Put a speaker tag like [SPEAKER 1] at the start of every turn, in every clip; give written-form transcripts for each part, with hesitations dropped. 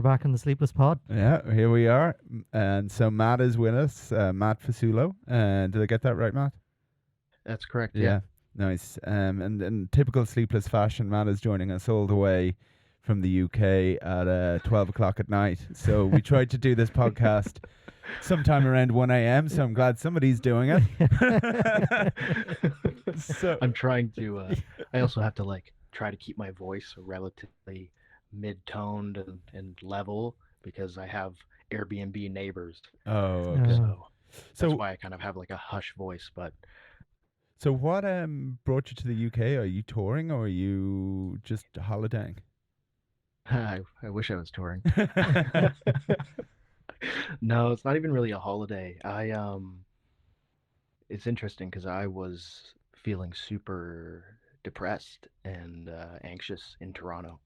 [SPEAKER 1] back on the Sleepless Pod.
[SPEAKER 2] Yeah, here we are. And so Matt is with us, Matt Fasullo. Did I get that right, Matt?
[SPEAKER 3] That's correct.
[SPEAKER 2] Yeah, nice. And in typical Sleepless fashion, Matt is joining us all the way from the UK at 12 o'clock at night. So we tried to do this podcast sometime around 1 a.m. So I'm glad somebody's doing it.
[SPEAKER 3] So I'm trying to. I also have to try to keep my voice relatively mid-toned and level because I have Airbnb neighbors.
[SPEAKER 2] Oh, okay.
[SPEAKER 3] So that's why I kind of have a hush voice. But
[SPEAKER 2] so what brought you to the UK? Are you touring or are you just holidaying?
[SPEAKER 3] I wish I was touring. No, it's not even really a holiday. It's interesting because I was feeling super depressed and anxious in Toronto.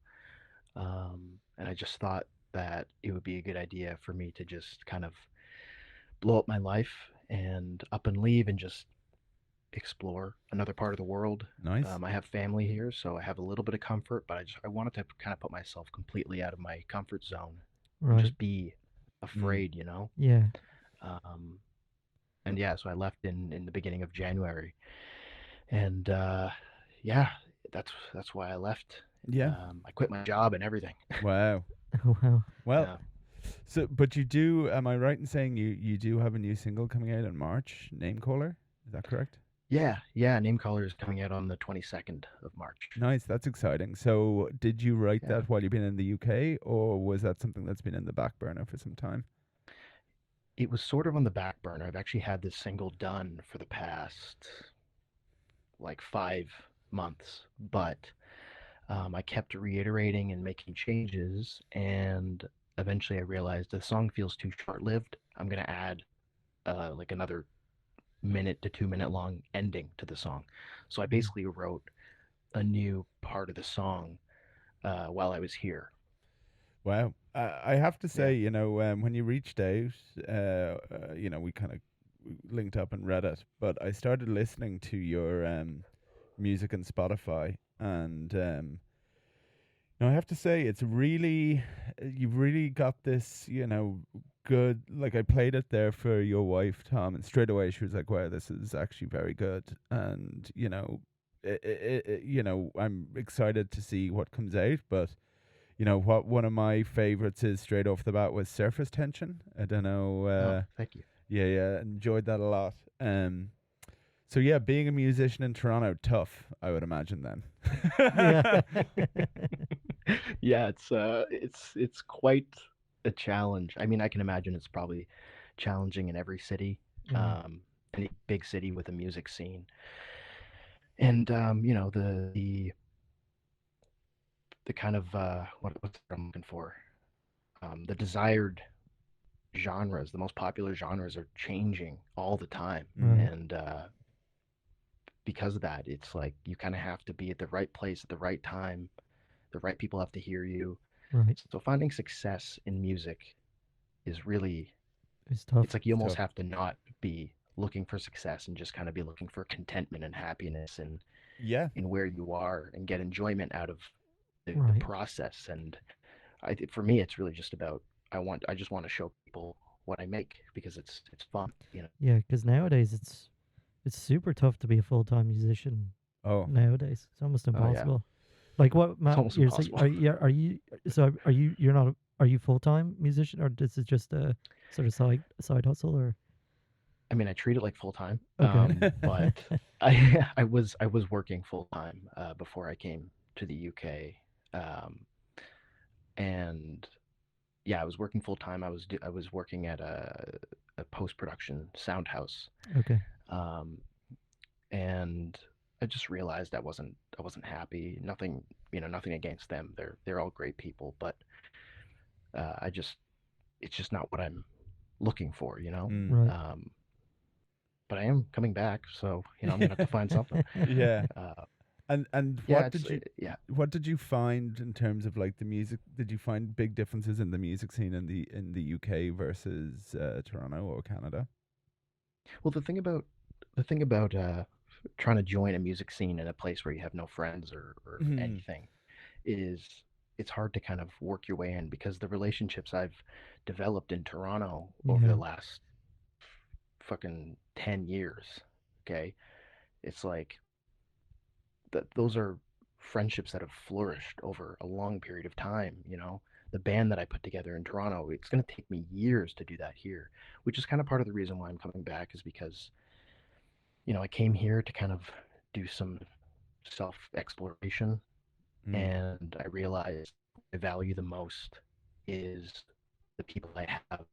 [SPEAKER 3] And I just thought that it would be a good idea for me to just kind of blow up my life and up and leave and just explore another part of the world.
[SPEAKER 2] Nice.
[SPEAKER 3] I have family here, so I have a little bit of comfort, but I wanted to kind of put myself completely out of my comfort zone and just be afraid, you know?
[SPEAKER 1] Yeah.
[SPEAKER 3] And yeah, so I left in the beginning of January. And yeah, that's why I left.
[SPEAKER 2] Yeah.
[SPEAKER 3] I quit my job and everything.
[SPEAKER 2] Wow.
[SPEAKER 1] Wow.
[SPEAKER 2] Well,
[SPEAKER 3] Yeah.
[SPEAKER 2] so but you do, am I right in saying you do have a new single coming out in March, Name Caller? Is that correct?
[SPEAKER 3] Yeah, Name Caller is coming out on the 22nd of March.
[SPEAKER 2] Nice, that's exciting. So did you write that while you've been in the UK, or was that something that's been in the back burner for some time?
[SPEAKER 3] It was sort of on the back burner. I've actually had this single done for the past 5 months, but I kept reiterating and making changes, and eventually I realized the song feels too short-lived. I'm going to add another minute to 2 minute long ending to the song. So I basically wrote a new part of the song while I was here.
[SPEAKER 2] Wow. I have to say, when you reached out, we kind of linked up and read it, but I started listening to your music on Spotify, and I have to say it's really, you've really got this, good. I played it there for your wife, Tom, and straight away she was like, "Wow, this is actually very good." And I'm excited to see what comes out, but. What one of my favorites is straight off the bat was Surface Tension. I don't know.
[SPEAKER 3] Thank you.
[SPEAKER 2] Yeah, enjoyed that a lot. So yeah, being a musician in Toronto, tough, I would imagine then.
[SPEAKER 1] Yeah.
[SPEAKER 3] Yeah, it's quite a challenge. I mean, I can imagine it's probably challenging in every city, any big city with a music scene. And the kind of what's I'm looking for, the desired genres, the most popular genres are changing all the time, and because of that, it's you kind of have to be at the right place at the right time. The right people have to hear you.
[SPEAKER 1] Right.
[SPEAKER 3] So finding success in music is really,
[SPEAKER 1] it's tough.
[SPEAKER 3] It's you almost have to not be looking for success and just kind of be looking for contentment and happiness and in where you are and get enjoyment out of the process. And for me, it's really just about I just want to show people what I make because it's fun,
[SPEAKER 1] Yeah, because nowadays it's super tough to be a full-time musician.
[SPEAKER 2] Oh,
[SPEAKER 1] nowadays it's almost impossible. What, Matt? You're saying, are you full-time musician, or this is just a sort of side hustle, or?
[SPEAKER 3] I mean, I treat it like full-time,
[SPEAKER 1] okay.
[SPEAKER 3] But I was working full-time before I came to the UK. And yeah, I was working full time. I was working at a post-production sound house.
[SPEAKER 1] Okay.
[SPEAKER 3] And I just realized I wasn't happy. Nothing against them. They're all great people, but it's just not what I'm looking for,
[SPEAKER 1] Right.
[SPEAKER 3] But I am coming back, so I'm gonna have to find something.
[SPEAKER 2] Yeah. And what did you find in terms of the music? Did you find big differences in the music scene in the UK versus Toronto or Canada?
[SPEAKER 3] Well, the thing about trying to join a music scene in a place where you have no friends or anything is it's hard to kind of work your way in because the relationships I've developed in Toronto over the
[SPEAKER 1] Yeah.
[SPEAKER 3] last fucking 10 years, okay? It's like that those are friendships that have flourished over a long period of time, you know. The band that I put together in Toronto, it's going to take me years to do that here, which is kind of part of the reason why I'm coming back is because, you know, I came here to kind of do some self exploration
[SPEAKER 2] Mm.
[SPEAKER 3] and I realized what I value the most is the people I have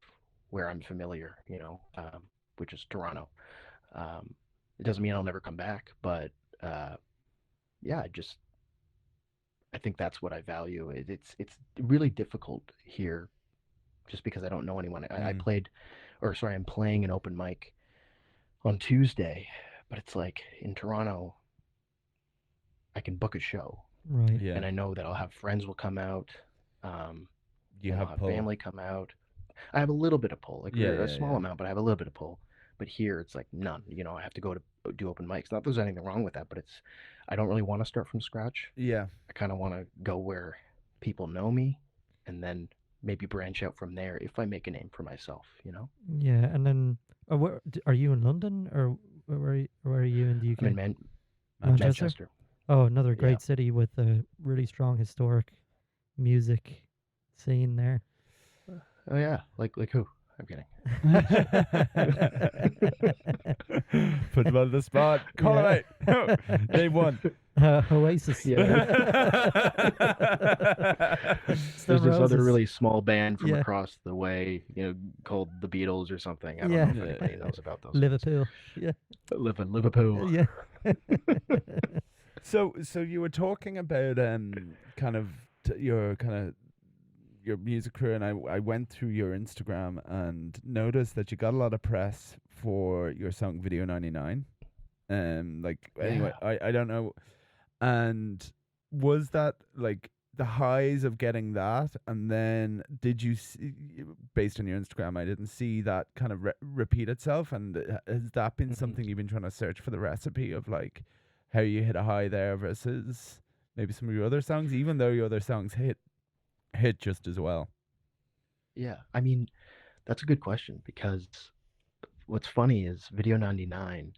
[SPEAKER 3] where I'm familiar, you know, which is Toronto. Um, it doesn't mean I'll never come back, but uh, yeah, I think that's what I value. It's really difficult here just because I don't know anyone. I
[SPEAKER 2] Mm.
[SPEAKER 3] played, or sorry, I'm playing an open mic on Tuesday, but it's like in Toronto, I can book a show,
[SPEAKER 1] Right.
[SPEAKER 2] Yeah.
[SPEAKER 3] and I know that I'll have friends will come out, um,
[SPEAKER 2] You
[SPEAKER 3] and I'll
[SPEAKER 2] have
[SPEAKER 3] have
[SPEAKER 2] pull.
[SPEAKER 3] family come out. I have a little bit of pull, like
[SPEAKER 2] Yeah,
[SPEAKER 3] a
[SPEAKER 2] yeah,
[SPEAKER 3] small
[SPEAKER 2] yeah.
[SPEAKER 3] amount, but I have a little bit of pull. But here it's like none. You know, I have to go to do open mics. Not that there's anything wrong with that, but it's I don't really want to start from scratch.
[SPEAKER 2] Yeah.
[SPEAKER 3] I kind of want to go where people know me, and then maybe branch out from there if I make a name for myself. You know,
[SPEAKER 1] Yeah. And then, are you in London or where are you in the
[SPEAKER 3] I'm in
[SPEAKER 1] UK?
[SPEAKER 2] Manchester.
[SPEAKER 1] Manchester.
[SPEAKER 3] Manchester.
[SPEAKER 1] Oh, another
[SPEAKER 3] Yeah.
[SPEAKER 1] great city with a really strong historic music scene there.
[SPEAKER 3] Oh yeah. Like who? I'm kidding.
[SPEAKER 2] Put him on the spot. Call him out. Name one.
[SPEAKER 1] Oasis.
[SPEAKER 3] Yeah.
[SPEAKER 1] Stone
[SPEAKER 3] There's this other
[SPEAKER 1] Roses.
[SPEAKER 3] really small band from
[SPEAKER 1] Yeah.
[SPEAKER 3] across the way, you know, called the Beatles or something. I don't
[SPEAKER 1] Yeah.
[SPEAKER 3] know if anybody knows about those guys.
[SPEAKER 1] Liverpool. Yeah.
[SPEAKER 3] Live in Liverpool.
[SPEAKER 1] Yeah.
[SPEAKER 2] So you were talking about kind of your music career, and I went through your Instagram and noticed that you got a lot of press for your song Video 99. Like anyway,
[SPEAKER 3] Yeah.
[SPEAKER 2] I don't know. And was that like the highs of getting that, and then did you see, based on your Instagram, I didn't see that kind of repeat itself, and has that been
[SPEAKER 3] Mhm.
[SPEAKER 2] something you've been trying to search for the recipe of like how you hit a high there versus maybe some of your other songs, even though your other songs hit just as well?
[SPEAKER 3] Yeah. I mean, that's a good question because what's funny is Video 99,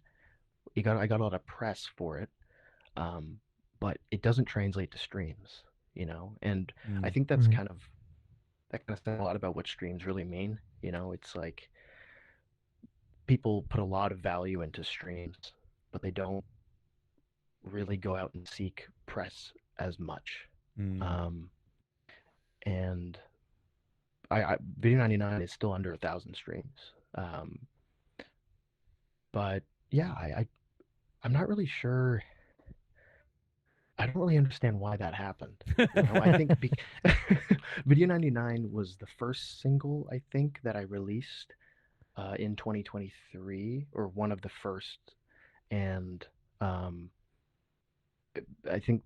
[SPEAKER 3] I got a lot of press for it, um, but it doesn't translate to streams, you know? And I
[SPEAKER 2] Mm.
[SPEAKER 3] think
[SPEAKER 1] Right.
[SPEAKER 3] that kind of says a lot about what streams really mean. You know, it's like people put a lot of value into streams, but they don't really go out and seek press as much.
[SPEAKER 2] Mm.
[SPEAKER 3] Um, and Video 99 is still under 1,000 streams. Um, but yeah, I'm not really sure. I don't really understand why that happened. You know, I think Video 99 was the first single I think that I released in 2023, or one of the first. And um, I think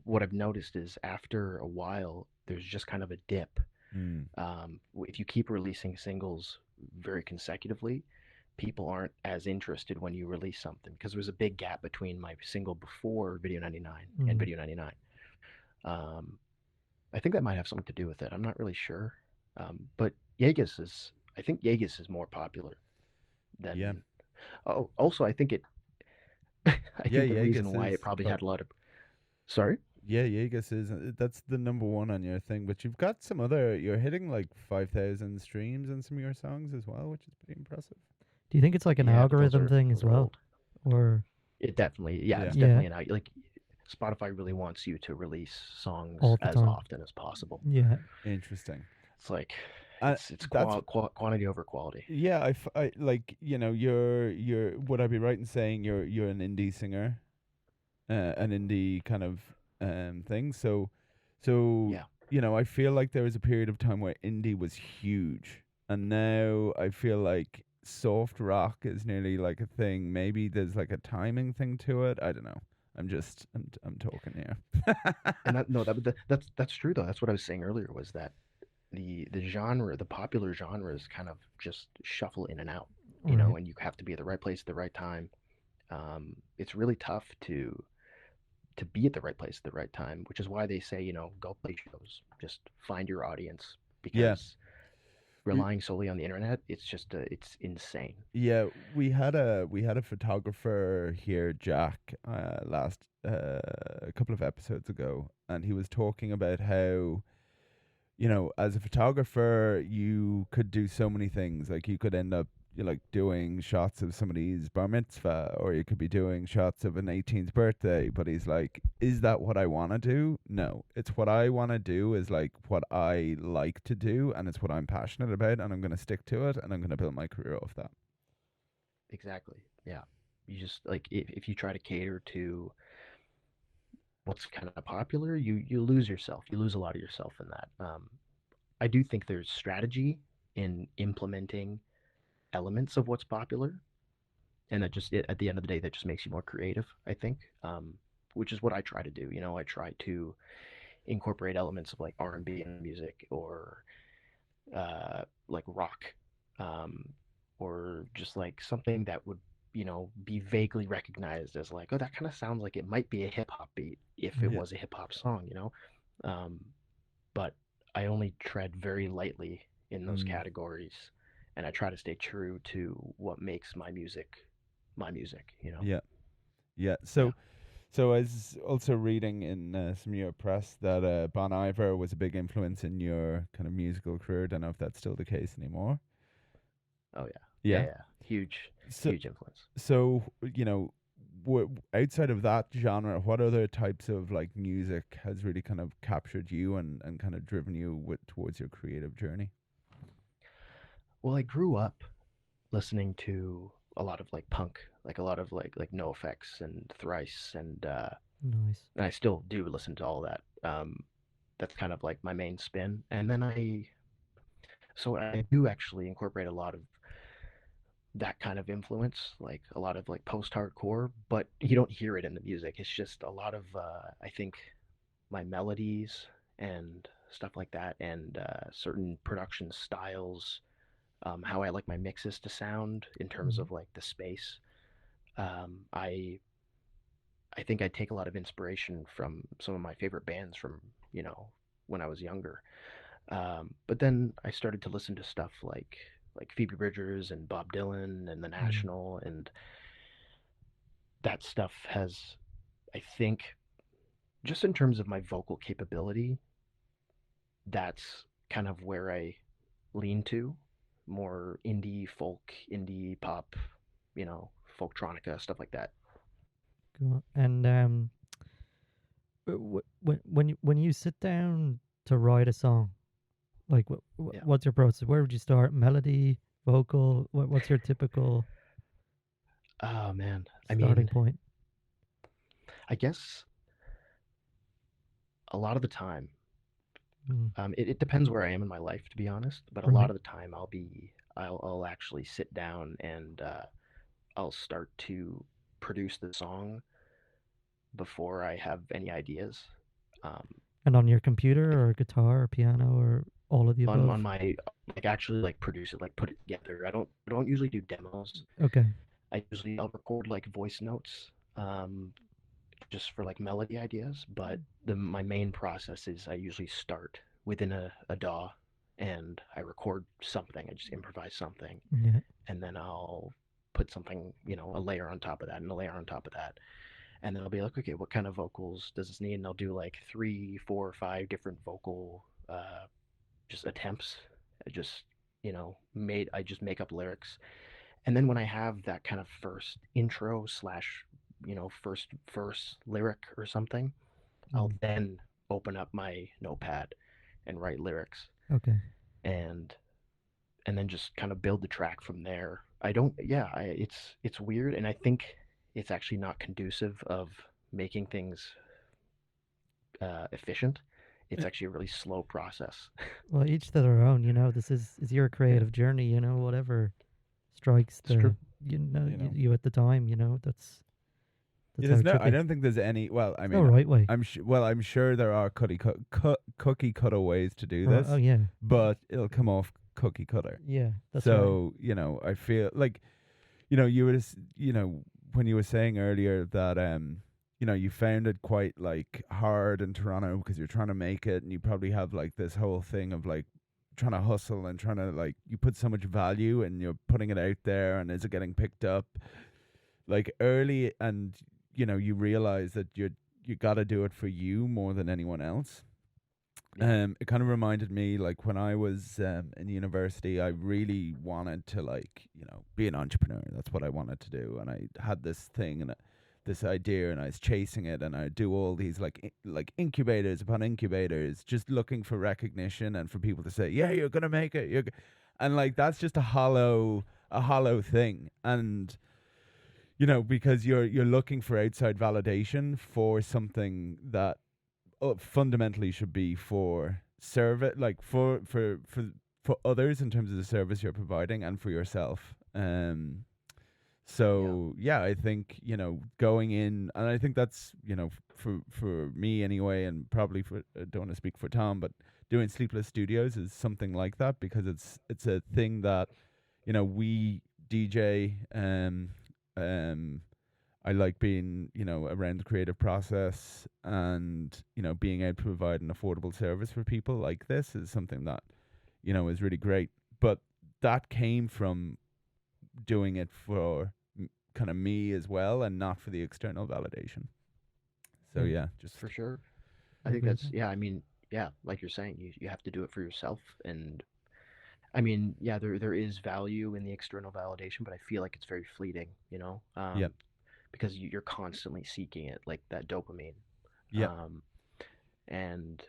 [SPEAKER 3] what I've noticed is after a while, there's just kind of a dip.
[SPEAKER 2] Mm.
[SPEAKER 3] If you keep releasing singles very consecutively, people aren't as interested when you release something because there was a big gap between my single before Video 99 and
[SPEAKER 1] Mm.
[SPEAKER 3] Video 99. Um, I think that might have something to do with it. I'm not really sure. But I think Yegas is more popular
[SPEAKER 2] Yeah.
[SPEAKER 3] than. Oh, also, I think I
[SPEAKER 2] Yeah,
[SPEAKER 3] think the reason
[SPEAKER 2] Yegas
[SPEAKER 3] why
[SPEAKER 2] is
[SPEAKER 3] it probably had a lot of. Sorry?
[SPEAKER 2] yeah, Yegas is that's the number one on your thing, but you've got some other. You're hitting like 5,000 streams in some of your songs as well, which is pretty impressive.
[SPEAKER 1] Do you think it's like an
[SPEAKER 3] Yeah, but
[SPEAKER 1] algorithm thing as
[SPEAKER 3] those are
[SPEAKER 1] well?
[SPEAKER 3] old.
[SPEAKER 1] Or
[SPEAKER 3] It definitely, yeah,
[SPEAKER 2] Yeah.
[SPEAKER 3] it's
[SPEAKER 1] yeah,
[SPEAKER 3] definitely like Spotify really wants you to release songs
[SPEAKER 1] all the
[SPEAKER 3] as
[SPEAKER 1] time.
[SPEAKER 3] often as possible.
[SPEAKER 1] Yeah.
[SPEAKER 2] Interesting.
[SPEAKER 3] It's like
[SPEAKER 2] Uh,
[SPEAKER 3] it's
[SPEAKER 2] that's
[SPEAKER 3] quantity over quality.
[SPEAKER 2] yeah. I like you're. Would I be right in saying you're an indie singer, an indie kind of thing? So
[SPEAKER 3] Yeah.
[SPEAKER 2] I feel like there was a period of time where indie was huge, and now I feel like soft rock is nearly like a thing. Maybe there's like a timing thing to it. I don't know. I'm talking here.
[SPEAKER 3] And that no, that's true though. That's what I was saying earlier was that the popular genres kind of just shuffle in and out, you know,
[SPEAKER 1] Right.
[SPEAKER 3] and you have to be at the right place at the right time. It's really tough to be at the right place at the right time, which is why they say, go play shows, just find your audience,
[SPEAKER 2] Yeah.
[SPEAKER 3] because relying solely on the internet, it's insane.
[SPEAKER 2] Yeah, we had a photographer here, Jack, last a couple of episodes ago, and he was talking about how, as a photographer, you could do so many things. Like you could end up like doing shots of somebody's bar mitzvah, or you could be doing shots of an 18th birthday. But he's like, is that what I want to do? No, it's what I want to do is like what I like to do, and it's what I'm passionate about, and I'm going to stick to it, and I'm going to build my career off that.
[SPEAKER 3] Exactly. Yeah. You just like if you try to cater to what's kind of popular, you lose yourself. You lose a lot of yourself in that. I do think there's strategy in implementing elements of what's popular, and at the end of the day, that just makes you more creative. I think, which is what I try to do. I try to incorporate elements of like R&B in music, or like rock, um, or just like something that would be vaguely recognized as like, oh, that kind of sounds like it might be a hip hop beat if it
[SPEAKER 2] Yeah.
[SPEAKER 3] was a hip hop song. Um, but I only tread very lightly in those
[SPEAKER 2] Mm.
[SPEAKER 3] categories, and I try to stay true to what makes my music my music.
[SPEAKER 2] Yeah. Yeah.
[SPEAKER 3] Yeah.
[SPEAKER 2] So I was also reading in some of your press that Bon Iver was a big influence in your kind of musical career. Don't know if that's still the case anymore.
[SPEAKER 3] Oh yeah. Yeah,
[SPEAKER 2] Yeah.
[SPEAKER 3] yeah. Huge,
[SPEAKER 2] So,
[SPEAKER 3] huge influence.
[SPEAKER 2] so outside of that genre, what other types of like music has really kind of captured you and kind of driven you towards your creative journey?
[SPEAKER 3] Well, I grew up listening to a lot of like punk, like a lot of like No Effects and Thrice,
[SPEAKER 1] Nice.
[SPEAKER 3] and I still do listen to all that. That's kind of like my main spin. And then I do actually incorporate a lot of that kind of influence, like a lot of like post-hardcore, but you don't hear it in the music. It's just a lot of I think my melodies and stuff like that, and certain production styles, how I like my mixes to sound in terms
[SPEAKER 1] Mhm.
[SPEAKER 3] of like the space. I think I take a lot of inspiration from some of my favorite bands from you know when I was younger. But then I started to listen to stuff like Phoebe Bridgers and Bob Dylan and The
[SPEAKER 1] Mm.
[SPEAKER 3] National, and that stuff has, I think, just in terms of my vocal capability, that's kind of where I lean to, more indie folk, indie pop, folktronica, stuff like that.
[SPEAKER 1] Cool. And when you sit down to write a song, like
[SPEAKER 3] Yeah.
[SPEAKER 1] what's your process? Where would you start? Melody, vocal? What's your typical
[SPEAKER 3] Oh man. I
[SPEAKER 1] starting
[SPEAKER 3] mean,
[SPEAKER 1] point?
[SPEAKER 3] I guess a lot of the time,
[SPEAKER 1] Mm.
[SPEAKER 3] it depends where I am in my life, to be honest. But a lot
[SPEAKER 1] Right.
[SPEAKER 3] of the time, I'll actually sit down and I'll start to produce the song before I have any ideas. Um,
[SPEAKER 1] And on your computer
[SPEAKER 3] if
[SPEAKER 1] or guitar or piano or all of the
[SPEAKER 3] on
[SPEAKER 1] above?
[SPEAKER 3] my like actually like produce it, like put it together. I don't usually do demos.
[SPEAKER 1] Okay.
[SPEAKER 3] I'll record like voice notes, just for like melody ideas. But my main process is I usually start within a DAW, and I record something. I just improvise something,
[SPEAKER 1] Yeah.
[SPEAKER 3] and then I'll put something, a layer on top of that, and a layer on top of that, and then I'll be like, okay, what kind of vocals does this need? And I'll do like 3, 4, 5 different vocal just attempts. I just I just make up lyrics, and then when I have that kind of first intro slash first verse lyric or something, I'll
[SPEAKER 1] Mm.
[SPEAKER 3] then open up my notepad and write lyrics,
[SPEAKER 1] Okay.
[SPEAKER 3] and then just kind of build the track from there. I don't yeah, it's weird, and I think it's actually not conducive of making things efficient. It's actually a really slow process.
[SPEAKER 1] Well, each to their own. This is your
[SPEAKER 3] Yeah,
[SPEAKER 1] creative journey. Whatever strikes
[SPEAKER 3] it's true.
[SPEAKER 2] You know.
[SPEAKER 1] you at the time.
[SPEAKER 2] Yeah,
[SPEAKER 1] That's how
[SPEAKER 2] there's
[SPEAKER 1] it
[SPEAKER 2] no.
[SPEAKER 1] should
[SPEAKER 2] I
[SPEAKER 1] be.
[SPEAKER 2] don't think there's any. Well, I
[SPEAKER 1] There's no
[SPEAKER 2] mean,
[SPEAKER 1] right way.
[SPEAKER 2] I'm sure there are cookie cutter ways to do
[SPEAKER 1] Oh
[SPEAKER 2] this,
[SPEAKER 1] yeah,
[SPEAKER 2] but it'll come off cookie cutter.
[SPEAKER 1] yeah. That's right.
[SPEAKER 2] So I feel like you were when you were saying earlier that you found it quite like hard in Toronto because you're trying to make it, and you probably have like this whole thing of like trying to hustle and trying to like you put so much value and you're putting it out there, and is it getting picked up like early, and you realize that you got to do it for you more than anyone else.
[SPEAKER 3] Yeah.
[SPEAKER 2] It kind of reminded me like when I was in university, I really wanted to like be an entrepreneur. That's what I wanted to do, and I had this thing and this idea, and I was chasing it, and I do all these like incubators upon incubators, just looking for recognition and for people to say, yeah, you're gonna make it. And like that's just a hollow thing, and because you're looking for outside validation for something that fundamentally should be for service, like for others in terms of the service you're providing and for yourself.
[SPEAKER 3] Yeah.
[SPEAKER 2] So yeah, I think going in, and I think that's for me anyway, and probably for don't want to speak for Tom, but doing Sleepless Studios is something like that because it's a thing that we DJ. Um I like being, around the creative process, and, being able to provide an affordable service for people like this is something that, is really great. But that came from doing it for kind of me as well, and not for the external validation. So
[SPEAKER 1] Yeah,
[SPEAKER 2] yeah, just
[SPEAKER 3] For sure. I
[SPEAKER 1] I
[SPEAKER 3] think
[SPEAKER 1] agree with
[SPEAKER 3] that's,
[SPEAKER 1] that.
[SPEAKER 3] yeah, I mean, yeah, like you're saying, you have to do it for yourself. And I mean, yeah, there is value in the external validation, but I feel like it's very fleeting,
[SPEAKER 2] yeah,
[SPEAKER 3] because you're constantly seeking it, like that dopamine.
[SPEAKER 2] yeah,
[SPEAKER 3] Um, and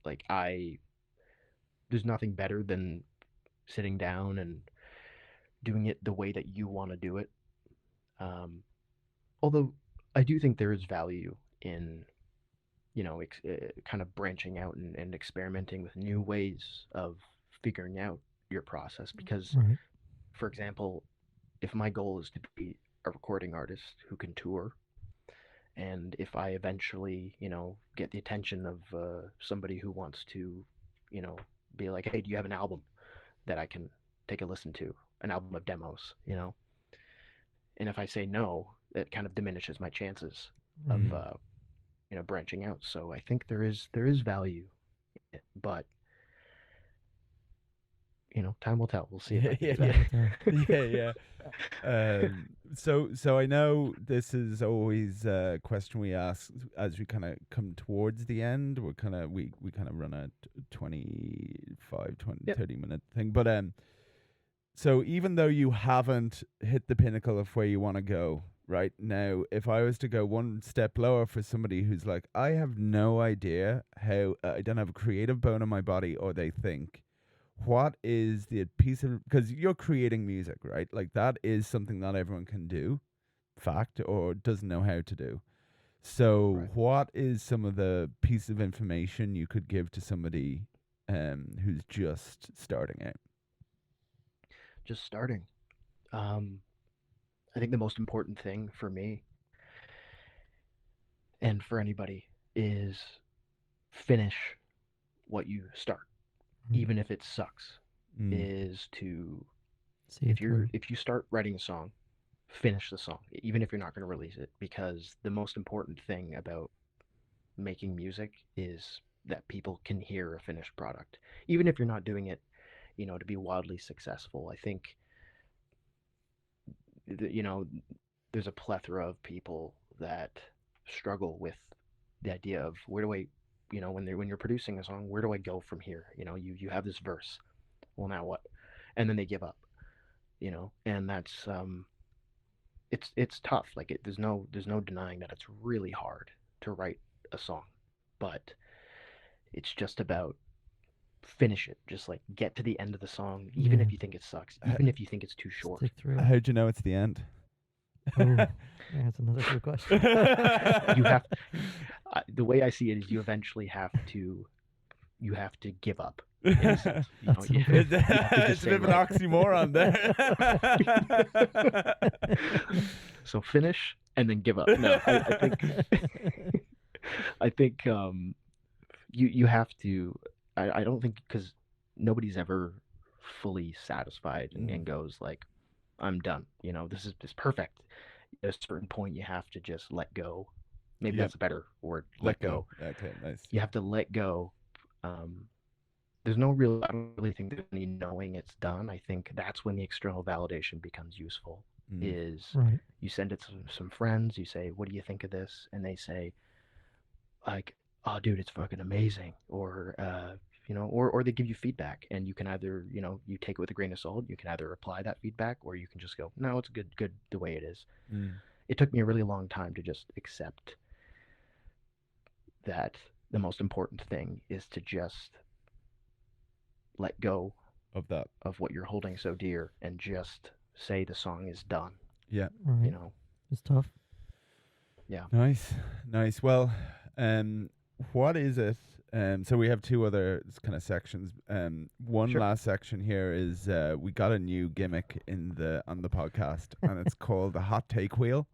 [SPEAKER 3] like there's nothing better than sitting down and doing it the way that you want to do it. Um, although I do think there is value in, kind of branching out and experimenting with new ways of figuring out your process. Because,
[SPEAKER 1] Right.
[SPEAKER 3] for example, if my goal is to be a recording artist who can tour, and if I eventually, get the attention of somebody who wants to, you know, be like, hey, do you have an album that I can take a listen to, an album of demos. And if I say no, that kind of diminishes my chances of,
[SPEAKER 1] Right.
[SPEAKER 3] branching out. So I think there is value in it, but time will tell. We'll see if
[SPEAKER 2] yeah,
[SPEAKER 3] I can
[SPEAKER 2] yeah,
[SPEAKER 3] do
[SPEAKER 2] yeah,
[SPEAKER 1] Time will
[SPEAKER 3] that.
[SPEAKER 1] tell.
[SPEAKER 2] yeah, yeah. So I know this is always a question we ask as we kind of come towards the end. We kind of run a 25, 20,
[SPEAKER 3] Yep.
[SPEAKER 2] 30 minute thing. But so even though you haven't hit the pinnacle of where you want to go right now, if I was to go one step lower for somebody who's like, I have no idea how, I don't have a creative bone in my body, or they think, what is the piece of, because you're creating music, right? Like that is something not everyone can do, fact, or doesn't know how to do. So
[SPEAKER 3] Right.
[SPEAKER 2] what is some of the piece of information you could give to somebody who's just starting out?
[SPEAKER 3] Just starting. Um, I think the most important thing for me and for anybody is finish what you start,
[SPEAKER 1] Right.
[SPEAKER 3] even if it sucks.
[SPEAKER 2] Mm.
[SPEAKER 3] Is to
[SPEAKER 1] See it through.
[SPEAKER 3] if you start writing a song, finish the song, even if you're not going to release it, because the most important thing about making music is that people can hear a finished product, even if you're not doing it, to be wildly successful. I think you know there's a plethora of people that struggle with the idea of where do I, when you're producing a song, where do I go from here? You have this verse, well now what? And then they give up, and that's it's tough. Like there's no denying that it's really hard to write a song, but it's just about finish it. Just like get to the end of the song, even
[SPEAKER 1] Yeah.
[SPEAKER 3] if you think it sucks,
[SPEAKER 2] H-
[SPEAKER 3] even if you think it's too short.
[SPEAKER 1] Stick through it.
[SPEAKER 2] How'd you know it's the end?
[SPEAKER 1] Oh, yeah, that's another good question.
[SPEAKER 3] You have the way I see it is you have to give up in a sense.
[SPEAKER 1] That's
[SPEAKER 3] You,
[SPEAKER 1] another.
[SPEAKER 3] you have to
[SPEAKER 2] It's
[SPEAKER 3] just
[SPEAKER 2] a bit
[SPEAKER 3] say
[SPEAKER 2] of an
[SPEAKER 3] like,
[SPEAKER 2] oxymoron there.
[SPEAKER 3] so finish and then give up. No, I think I think you have to. I don't think, because nobody's ever fully satisfied and
[SPEAKER 2] Mm.
[SPEAKER 3] goes like, I'm done. This is perfect. At a certain point, you have to just let go Maybe
[SPEAKER 2] Yep.
[SPEAKER 3] that's a better word.
[SPEAKER 2] Let go. Okay, nice.
[SPEAKER 3] You have to let go. There's no real, I don't really think there's any knowing it's done. I think that's when the external validation becomes useful. Is
[SPEAKER 1] Right.
[SPEAKER 3] you send it to some friends, you say, what do you think of this? And they say, like, oh, dude, it's fucking amazing. Or, or they give you feedback, and you can either, you take it with a grain of salt. You can either apply that feedback, or you can just go, no, it's good the way it is. It took me a really long time to just accept that the most important thing is to just let go
[SPEAKER 2] Of that.
[SPEAKER 3] of what you're holding so dear and just say the song is done.
[SPEAKER 2] Yeah.
[SPEAKER 1] Right. It's tough.
[SPEAKER 3] Yeah.
[SPEAKER 2] Nice. Well, what is it? So we have two other kind of sections. One
[SPEAKER 3] Sure.
[SPEAKER 2] last section here is we got a new gimmick on the podcast, and it's called the hot take wheel.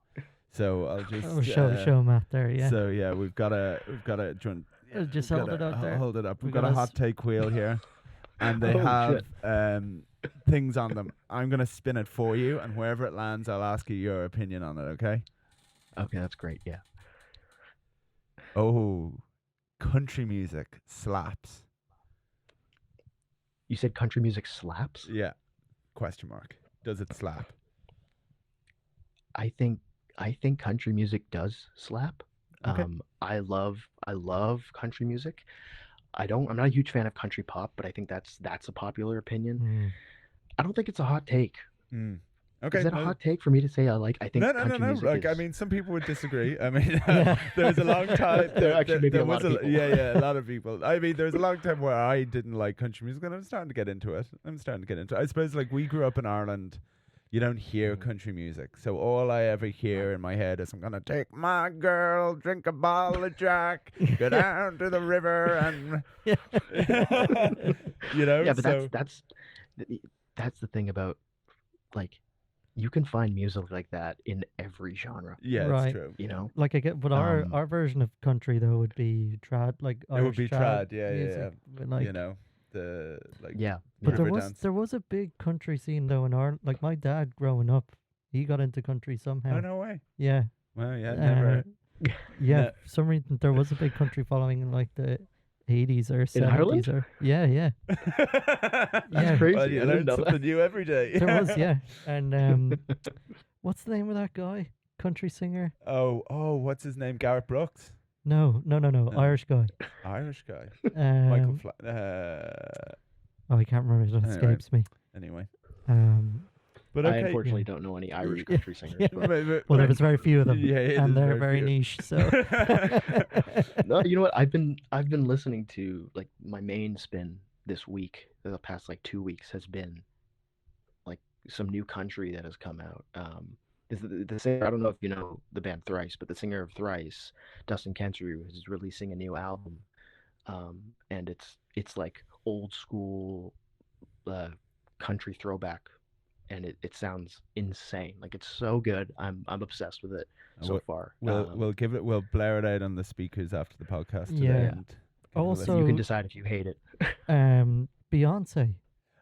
[SPEAKER 2] So I'll just
[SPEAKER 1] show Matt there. Yeah.
[SPEAKER 2] So yeah, we've got a.
[SPEAKER 1] Just hold it out there.
[SPEAKER 2] Hold it up. We've
[SPEAKER 1] We
[SPEAKER 2] got a
[SPEAKER 1] got
[SPEAKER 2] hot take wheel here, and they
[SPEAKER 3] Oh,
[SPEAKER 2] have
[SPEAKER 3] shit.
[SPEAKER 2] things on them. I'm gonna spin it for you, and wherever it lands, I'll ask you your opinion on it. Okay?
[SPEAKER 3] Okay, that's great. Yeah.
[SPEAKER 2] Oh, country music slaps.
[SPEAKER 3] You said country music slaps?
[SPEAKER 2] Yeah. Question mark. Does it slap?
[SPEAKER 3] I think country music does slap.
[SPEAKER 2] Okay.
[SPEAKER 3] I love country music. I'm not a huge fan of country pop, but I think that's a popular opinion. I don't think it's a hot take.
[SPEAKER 2] Okay.
[SPEAKER 3] Is that a hot take for me to say I think
[SPEAKER 2] No.
[SPEAKER 3] country music
[SPEAKER 2] Like,
[SPEAKER 3] is...
[SPEAKER 2] I mean, some people would disagree. I mean,
[SPEAKER 1] Yeah.
[SPEAKER 2] there was a long time.
[SPEAKER 3] There actually may be
[SPEAKER 2] there
[SPEAKER 3] a lot
[SPEAKER 2] was
[SPEAKER 3] of people.
[SPEAKER 2] Yeah, a lot of people. I mean, there was a long time where I didn't like country music, and I'm starting to get into it. I suppose, like, we grew up in Ireland. You don't hear country music. So all I ever hear in my head is, I'm going to take my girl, drink a bottle of Jack, go down to the river, and...
[SPEAKER 3] Yeah, but
[SPEAKER 2] so,
[SPEAKER 3] that's the thing about, like, you can find music like that in every genre.
[SPEAKER 2] yeah,
[SPEAKER 1] Right.
[SPEAKER 2] it's true.
[SPEAKER 1] Like I get, but our version of country though would be trad, like
[SPEAKER 2] It would be
[SPEAKER 1] Irish
[SPEAKER 2] trad, yeah.
[SPEAKER 1] music, but, like,
[SPEAKER 2] The, like...
[SPEAKER 3] Yeah.
[SPEAKER 1] But
[SPEAKER 2] river dance.
[SPEAKER 1] there was a big country scene though in Ireland. Like my dad growing up, he got into country somehow.
[SPEAKER 2] Oh, no way.
[SPEAKER 1] Yeah.
[SPEAKER 2] Well, yeah, never...
[SPEAKER 1] Yeah.
[SPEAKER 2] No.
[SPEAKER 1] For some reason there was a big country following in like the 80s or 70s
[SPEAKER 3] Ireland?
[SPEAKER 1] or yeah.
[SPEAKER 3] That's crazy.
[SPEAKER 2] Well, you
[SPEAKER 3] I
[SPEAKER 2] learn
[SPEAKER 3] didn't know
[SPEAKER 2] something
[SPEAKER 3] that.
[SPEAKER 2] new every day.
[SPEAKER 1] There was, yeah. And what's the name of that guy? Country singer?
[SPEAKER 2] Oh, what's his name? Garrett Brooks?
[SPEAKER 1] No. Irish guy.
[SPEAKER 2] Irish guy.
[SPEAKER 1] Um,
[SPEAKER 2] Michael
[SPEAKER 1] Oh, I can't remember. It
[SPEAKER 2] Anyway.
[SPEAKER 1] escapes me.
[SPEAKER 2] Anyway. But
[SPEAKER 3] I
[SPEAKER 2] okay.
[SPEAKER 3] unfortunately don't know any Irish
[SPEAKER 1] Yeah.
[SPEAKER 3] country singers.
[SPEAKER 1] Yeah.
[SPEAKER 3] but-
[SPEAKER 1] Well, there was very few of them,
[SPEAKER 2] Yeah, it
[SPEAKER 1] and
[SPEAKER 2] is
[SPEAKER 1] they're
[SPEAKER 2] very
[SPEAKER 1] very
[SPEAKER 2] few.
[SPEAKER 1] niche. So
[SPEAKER 3] No, you know what? I've been listening to, like, my main spin this week, the past like 2 weeks, has been like some new country that has come out. Is the singer? I don't know if you know the band Thrice, but the singer of Thrice, Dustin Kensrue, is releasing a new album, and it's like old school country throwback, and it sounds insane. Like, it's so good. I'm obsessed with it so far.
[SPEAKER 2] We'll blare it out on the speakers after the podcast today.
[SPEAKER 1] Yeah.
[SPEAKER 2] And give it a
[SPEAKER 1] Also-
[SPEAKER 2] listen.
[SPEAKER 3] You can decide if you hate it.
[SPEAKER 1] Beyonce.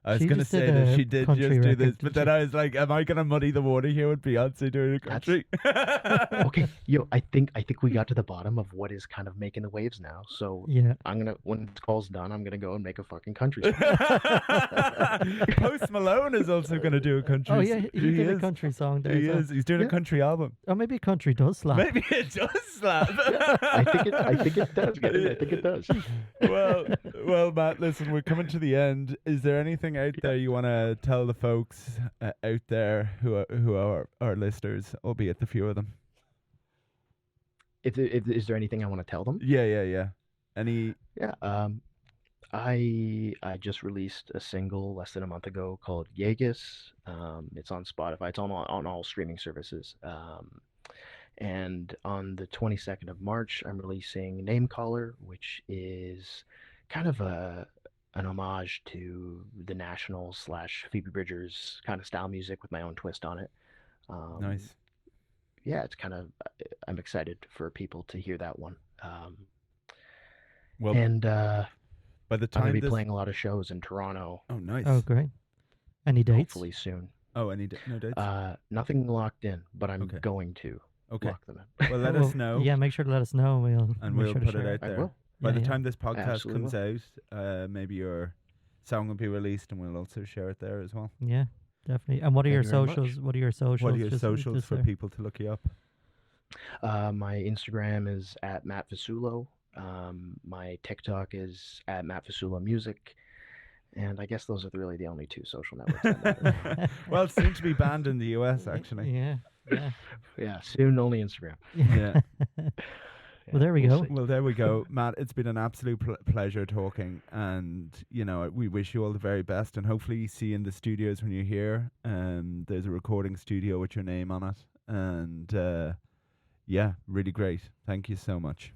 [SPEAKER 2] I was
[SPEAKER 1] she
[SPEAKER 2] going to
[SPEAKER 1] just did
[SPEAKER 2] say that
[SPEAKER 1] a
[SPEAKER 2] she did
[SPEAKER 1] country
[SPEAKER 2] just do
[SPEAKER 1] record,
[SPEAKER 2] this, but
[SPEAKER 1] didn't
[SPEAKER 2] then
[SPEAKER 1] she?
[SPEAKER 2] I was like, am I going to muddy the water here with Beyonce doing a country?
[SPEAKER 3] Okay, I think we got to the bottom of what is kind of making the waves now. So
[SPEAKER 1] Yeah.
[SPEAKER 3] I'm gonna, when this call's done, I'm gonna go and make a fucking country song.
[SPEAKER 2] Post Malone is also going to do a country.
[SPEAKER 1] Oh yeah, he did a
[SPEAKER 2] is.
[SPEAKER 1] country song there.
[SPEAKER 2] He
[SPEAKER 1] as well.
[SPEAKER 2] is. He's doing a
[SPEAKER 3] Yeah.
[SPEAKER 2] country album.
[SPEAKER 1] Oh, maybe country does slap.
[SPEAKER 2] Maybe it does slap.
[SPEAKER 3] I think it does, guys. I think it does.
[SPEAKER 2] Well, Matt, listen, we're coming to the end. Is there anything out there you want to tell the folks out there who are our listeners, albeit the few of them?
[SPEAKER 3] Is there anything I want to tell them?
[SPEAKER 2] Yeah. Any?
[SPEAKER 3] Yeah. I just released a single less than a month ago called Yegus. It's on Spotify. It's on all streaming services. And on the 22nd of March, I'm releasing Name Caller, which is kind of an homage to the National / Phoebe Bridgers kind of style music with my own twist on it.
[SPEAKER 2] Nice.
[SPEAKER 3] Yeah, it's kind of, I'm excited for people to hear that one.
[SPEAKER 2] Well,
[SPEAKER 3] And
[SPEAKER 2] by the
[SPEAKER 3] I'm
[SPEAKER 2] time
[SPEAKER 3] going to be
[SPEAKER 2] this...
[SPEAKER 3] playing a lot of shows in Toronto,
[SPEAKER 2] Oh, nice.
[SPEAKER 1] Oh, great. Any dates?
[SPEAKER 3] hopefully soon.
[SPEAKER 2] Oh, no dates?
[SPEAKER 3] Nothing locked in, but I'm
[SPEAKER 2] Okay.
[SPEAKER 3] going to.
[SPEAKER 2] Okay.
[SPEAKER 3] lock them in.
[SPEAKER 2] Well, let us know,
[SPEAKER 1] Yeah, make sure to let us know.
[SPEAKER 2] and
[SPEAKER 1] make
[SPEAKER 2] we'll
[SPEAKER 1] sure to
[SPEAKER 2] put it
[SPEAKER 1] share
[SPEAKER 2] out
[SPEAKER 3] I
[SPEAKER 2] there.
[SPEAKER 3] will.
[SPEAKER 2] By
[SPEAKER 1] Yeah,
[SPEAKER 2] the
[SPEAKER 1] yeah.
[SPEAKER 2] time this podcast
[SPEAKER 3] Absolutely
[SPEAKER 2] comes out, maybe your song will be released, and we'll also share it there as well.
[SPEAKER 1] Yeah, definitely. And what are
[SPEAKER 3] Thank
[SPEAKER 1] your
[SPEAKER 3] you very much.
[SPEAKER 1] socials? What are your socials?
[SPEAKER 2] What are your
[SPEAKER 1] Just-
[SPEAKER 2] socials
[SPEAKER 1] just
[SPEAKER 2] for
[SPEAKER 1] there.
[SPEAKER 2] people to look you up?
[SPEAKER 3] My Instagram is at Matt Fasullo. My TikTok is at Matt Fasullo Music. And I guess those are really the only two social networks that matter.
[SPEAKER 2] Well, it seems to be banned in the US, actually.
[SPEAKER 1] Yeah, yeah.
[SPEAKER 3] Yeah, soon only Instagram.
[SPEAKER 2] Yeah.
[SPEAKER 3] Yeah,
[SPEAKER 1] Well, there we
[SPEAKER 3] we'll
[SPEAKER 1] go.
[SPEAKER 3] see.
[SPEAKER 2] Well, there we go. Matt, it's been an absolute pleasure talking. And, we wish you all the very best. And hopefully see you in the studios when you're here. There's a recording studio with your name on it. And, yeah, really great. Thank you so much.